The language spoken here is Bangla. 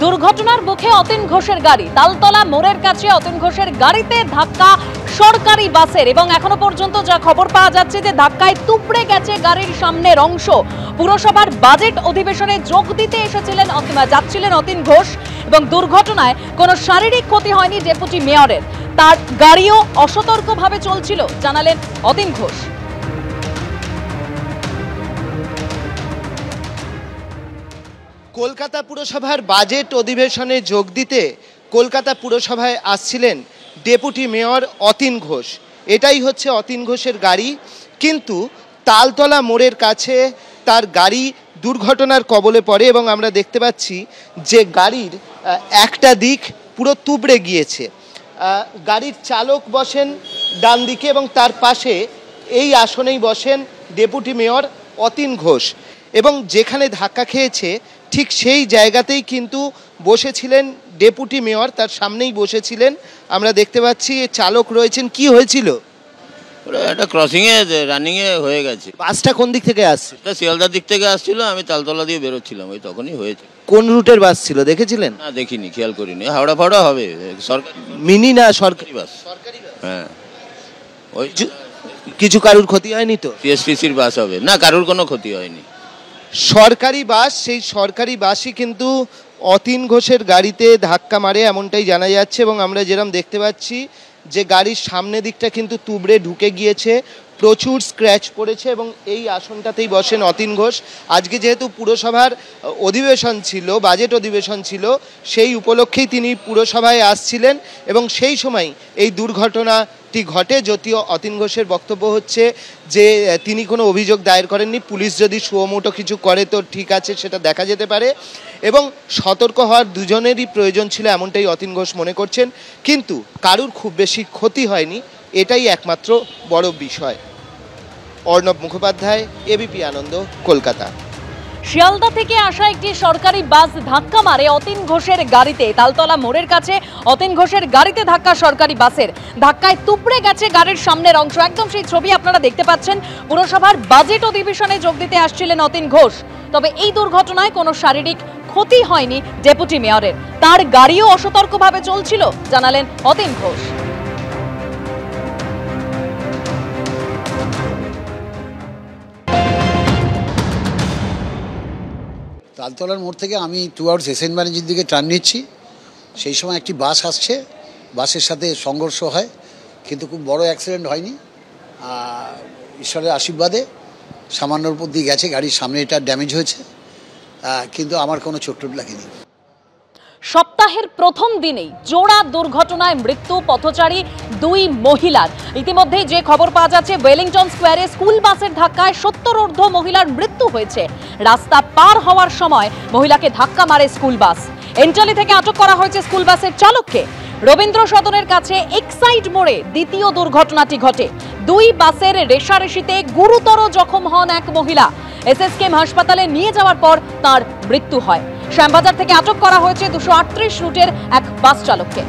দুর্ঘটনার মুখে অতীন ঘোষের গাড়ি, তালতলা মোড়ের কাছে অতীন ঘোষের গাড়িতে ধাক্কা সরকারি বাসের এবং এখনো পর্যন্ত যা খবর পাওয়া যাচ্ছে যে ধাক্কায় তুবড়ে গেছে গাড়ির সামনের অংশ। পুরসভার বাজেট অধিবেশনে যোগ দিতে যাচ্ছিলেন অতীন ঘোষ এবং দুর্ঘটনায় কোনো শারীরিক ক্ষতি হয়নি ডেপুটি মেয়রের। তার গাড়িও অসতর্কভাবে চলছিল জানালেন অতীন ঘোষ। কলকাতা পুরসভার বাজেট অধিবেশনে যোগ দিতে কলকাতা পুরসভায় আসছিলেন ডেপুটি মেয়র অতীন ঘোষ। এটাই হচ্ছে অতীন ঘোষের গাড়ি, কিন্তু তালতলা মোড়ের কাছে তার গাড়ি দুর্ঘটনার কবলে পড়ে এবং আমরা দেখতে পাচ্ছি যে গাড়ির একটা দিক পুরো তুবড়ে গিয়েছে। গাড়ির চালক বসেন ডান দিকে এবং তার পাশে এই আসনেই বসেন ডেপুটি মেয়র অতীন ঘোষ এবং যেখানে ধাক্কা খেয়েছে ঠিক সেই জায়গাতেই কিন্তু বসেছিলেন ডেপুটি মেয়র, তার সামনেই বসেছিলেন। আমরা দেখতে পাচ্ছি চালক রয়েছেন। কি হয়েছিল? একটা ক্রসিংয়ে রানিংয়ে হয়ে গেছে। বাসটা কোন দিক থেকে আসছে? শিয়ালদার দিক থেকে আসছিল, আমি তালতলা দিয়ে বেরোচ্ছিলাম, ওই তখনই হয়েছে। কোন রুটের বাস ছিল দেখেছিলেন? না দেখিনি, খেয়াল করিনি। হাওড়া ফাওড়া হবে, সরকারি মিনি না সরকারি বাস? হ্যাঁ, ওই কিছু কারুর ক্ষতি হয়নি তো? টিএসটিসির বাস হবে না, কারুর কোনো ক্ষতি হয়নি। সরকারি বাস, সেই সরকারি বাসই কিন্তু অতীন ঘোষের গাড়িতে ধাক্কা মারে এমনটাই জানা যাচ্ছে এবং আমরা যেরকম দেখতে পাচ্ছি যে গাড়ির সামনে দিকটা কিন্তু তুবড়ে ঢুকে গিয়েছে, প্রচুর স্ক্র্যাচ পড়েছে এবং এই আসনটাতেই বসেন অতীন ঘোষ। আজকে যেহেতু পুরসভার অধিবেশন ছিল, বাজেট অধিবেশন ছিল, সেই উপলক্ষেই তিনি পুরসভায় আসছিলেন এবং সেই সময় এই দুর্ঘটনাটি ঘটে। যদিও অতীন ঘোষের বক্তব্য হচ্ছে যে তিনি কোনো অভিযোগ দায়ের করেননি, পুলিশ যদি সুমোটো কিছু করে তো ঠিক আছে, সেটা দেখা যেতে পারে এবং সতর্ক হওয়ার দুজনেরই প্রয়োজন ছিল এমনটাই অতীন ঘোষ মনে করছেন, কিন্তু কারুর খুব বেশি ক্ষতি হয়নি, এটাই একমাত্র বড় বিষয়। অর্ণব মুখোপাধ্যায়, এবিপি আনন্দ, কলকাতা। শিয়ালদা থেকে আসা একটি সরকারি বাস ধাক্কা মারে অতীন ঘোষের গাড়িতে। তালতলা মোড়ের কাছে অতীন ঘোষের গাড়িতে ধাক্কা সরকারি বাসের, ধাক্কায় তুবড়ে গেছে গাড়ির সামনের অংশ। একদম সেই ছবি আপনারা দেখতে পাচ্ছেন। পুরসভার বাজেট অধিবেশনে যোগ দিতে আসছিলেন অতীন ঘোষ, তবে এই দুর্ঘটনায় কোনো শারীরিক ক্ষতি হয়নি ডেপুটি মেয়রের। তার গাড়িও অসতর্কভাবে চলছিল জানালেন অতীন ঘোষ। তালতলার মোড় থেকে আমি টুয়ার্ডস এসএন ব্যানার্জির দিকে টার্ন নিচ্ছি, সেই সময় একটি বাস আসছে, বাসের সাথে সংঘর্ষ হয়, কিন্তু খুব বড় অ্যাক্সিডেন্ট হয়নি। ঈশ্বরের আশীর্বাদে সামান্যর উপর দিয়ে গেছে, গাড়ির সামনে এটা ড্যামেজ হয়েছে, কিন্তু আমার কোনো চোট লাগেনি। সপ্তাহের প্রথম দিনেই জোড়া দুর্ঘটনায় মৃত্যু পথচারী দুই মহিলার। ইতিমধ্যেই যে খবর পাওয়া যাচ্ছে, ওয়েলিংটন স্কোয়ারে স্কুল বাসের ধাক্কায় 70 মহিলার মৃত্যু হয়েছে। রাস্তা পার হওয়ার সময় মহিলাকে ধাক্কা মারে স্কুল বাস। এন্টালি থেকে আটক করা হয়েছে স্কুল বাসের চালককে। রবীন্দ্র সদনের কাছে এক্সাইড মোড়ে দ্বিতীয় দুর্ঘটনাটি ঘটে। দুই বাসের রেষারেষিতে গুরুতর জখম হন এক মহিলা। এসএসকেএম হাসপাতালে নিয়ে যাওয়ার পর তার মৃত্যু হয়। শ্যামবাজার থেকে আটক করা হয়েছে 238 রুটের এক বাস চালককে।